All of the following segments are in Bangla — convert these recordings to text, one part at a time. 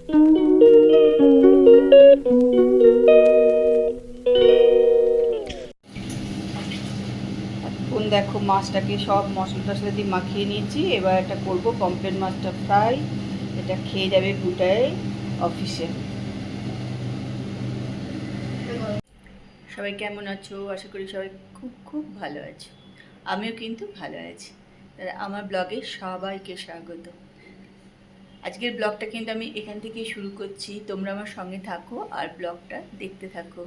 এখন দেখো মাছটাকে সব মশলা টশলা দিয়ে মাখিয়ে নিয়েছি। এবার এটা করবো পমফ্রেট মাছটা ফ্রাই। এটা খেয়ে যাবে বুটায় অফিসে। সবাই কেমন আছো? আশা করি সবাই খুব খুব ভালো আছো। আমিও কিন্তু ভালো আছি। আমার ব্লগে সবাইকে স্বাগত। আজকের ব্লগটা কিন্তু আমি এখান থেকেই শুরু করছি। তোমরা আমার সঙ্গে থাকো আর ব্লগটা দেখতে থাকো।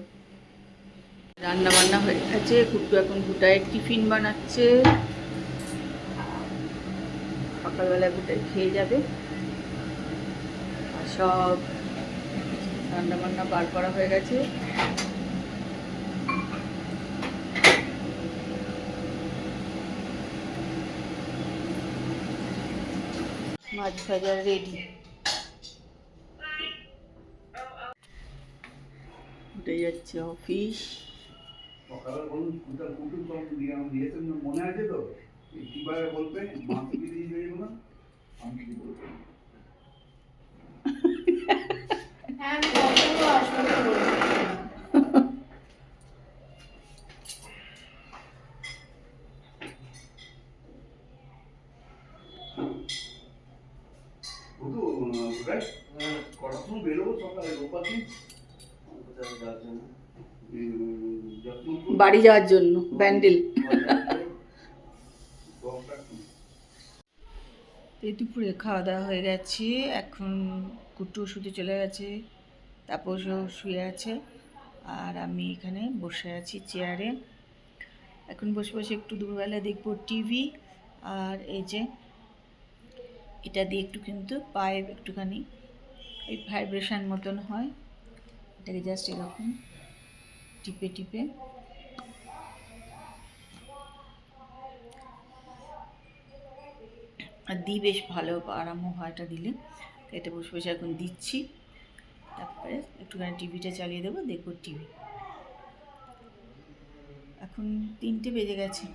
রান্না বান্না হয়ে গেছে। কুট্টু এখন বুটায় টিফিন বানাচ্ছে। সকালবেলা বুটায় খেয়ে যাবে। আর সব রান্না বান্না বার করা হয়ে গেছে। মাছ ভাজা রেডি। উঠে যাচ্ছে অফিস। মনে আছে তো কিভাবে বলবেন মাকে দিয়ে যাবো না আমি কি বলবো কটার সময় বেরোবো সকালে রোববার দিন বাড়ি যাওয়ার জন্য ব্যান্ডেল। এই দুপুরে খাওয়া দাওয়া হয়ে গেছে। এখন কুট্টু শুতে চলে গেছে, তাপসও শুয়ে আছে, আর আমি এখানে বসে আছি চেয়ারে। এখন বসে বসে একটু দুপুরবেলা দেখবো টিভি। আর এই যে এটা দিয়ে একটু কিন্তু পায়ে একটুখানি এই ভাইব্রেশন মতন হয়, এটাকে জাস্ট এরকম টিপে টিপে আর দিই, বেশ ভালো আরামও হয় এটা দিলে। এটা বসে বসে এখন দিচ্ছি। তারপরে একটুখানি টিভিটা চালিয়ে দেবো, দেখবো টিভি। এখন 3টে বেজে গেছে।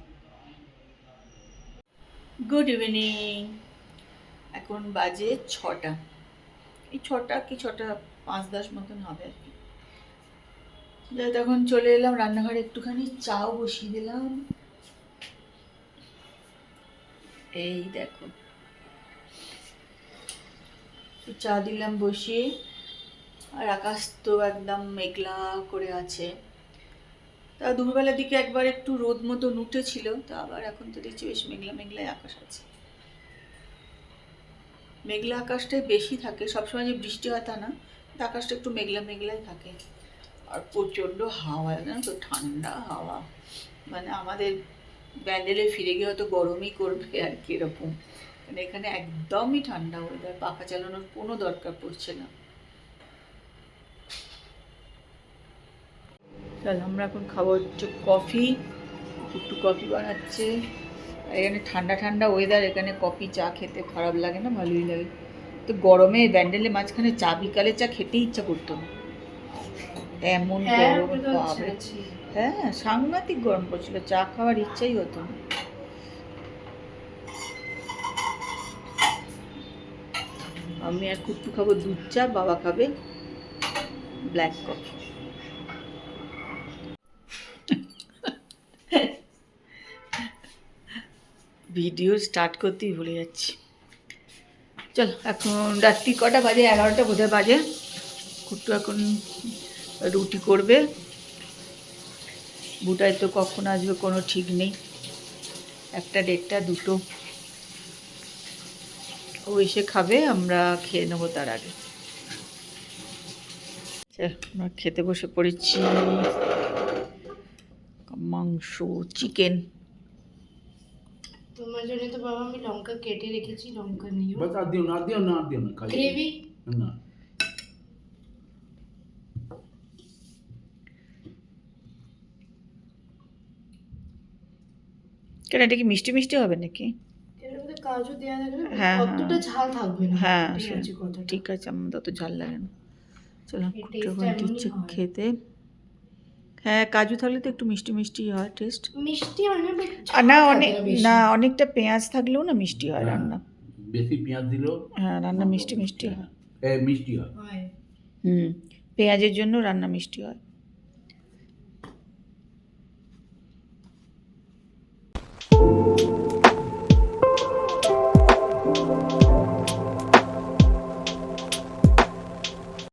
Good evening. এখন বাজে 6টা, এই 6টা কি 6:05-10 মতন হবে আর কি। যাই, তখন চলে এলাম রান্নাঘরে, একটুখানি চাও বসিয়ে দিলাম। এই দেখো চা দিলাম বসিয়ে। আর আকাশ তো একদম মেঘলা করে আছে। তা দুপুরবেলার দিকে একবার একটু রোদ মতন উঠেছিল, তা আবার এখন তো দেখছি বেশ মেঘলা মেঘলাই আকাশ আছে। মেঘলা আকাশটাই বেশি থাকে, সবসময় যে বৃষ্টি হয় তা না, আকাশটা একটু মেঘলা মেঘলাই থাকে। আর প্রচণ্ড হাওয়া, জানো তো, ঠান্ডা হাওয়া। মানে আমাদের ব্যান্ডেলে ফিরে গিয়ে হয়তো গরমই করবে আর কি, এরকম। মানে এখানে একদমই ঠান্ডা ওয়েদার, পাখা চালানোর কোনো দরকার পড়ছে না। চল আমরা এখন খাবো হচ্ছে কফি। একটু কফি বানাচ্ছে। এখানে ঠান্ডা ঠান্ডা ওয়েদার, এখানে কফি চা খেতে খারাপ লাগে না, ভালোই লাগে। তো গরমে ব্যান্ডেলে মাঝখানে চা, বিকালে চা খেতেই ইচ্ছা করতো না, এমন গরম। বাপরে, হ্যাঁ সাংঘাতিক গরম পড়ছিল, চা খাওয়ার ইচ্ছাই হতো না। আমি আর কুট্টু খাবো দুধ চা, বাবা খাবে ব্ল্যাক কফি। ভিডিও স্টার্ট করতেই ভুলে যাচ্ছি। চল, এখন রাত্রি কটা বাজে? 11টা বোধহয় বাজে। কুট্টু এখন রুটি করবে। বুটায় তো কখন আসবে কোনো ঠিক নেই, 1টা 1:30 2টো ও এসে খাবে, আমরা খেয়ে নেবো তার আগে। আমরা খেতে বসে পড়েছি। মাংস, চিকেন। তোমার জন্য তো বাবা আমি লঙ্কা কেটে রেখেছি, লঙ্কা নিও। বাস আর দিও না, দিও না, দিও না, খালি গ্রেভি না। কেন, এটা কি মিষ্টি মিষ্টি হবে নাকি? এর মধ্যে কাজু দেওয়া থাকলে হ্যাঁ অতটা ঝাল থাকবে না। হ্যাঁ, ঠিক আছে, কথাটা ঠিক আছে, আমার অত ঝাল লাগে না। চলো, এই কুট্টু টেস্টটা এখন এমনই দিচ্ছে হয়। খেতে। হ্যাঁ, কাজু থাকলে তো একটু মিষ্টি মিষ্টি হয় টেস্ট। মিষ্টি হয় না, বাট আর না অনেক, না অনেকটা পেঁয়াজ থাকলেও না মিষ্টি হয় রান্না। বেশি পেঁয়াজ দিলেও হ্যাঁ, রান্না মিষ্টি মিষ্টি হয়। মিষ্টি হয়। হয়। পেঁয়াজের জন্য রান্না মিষ্টি হয়।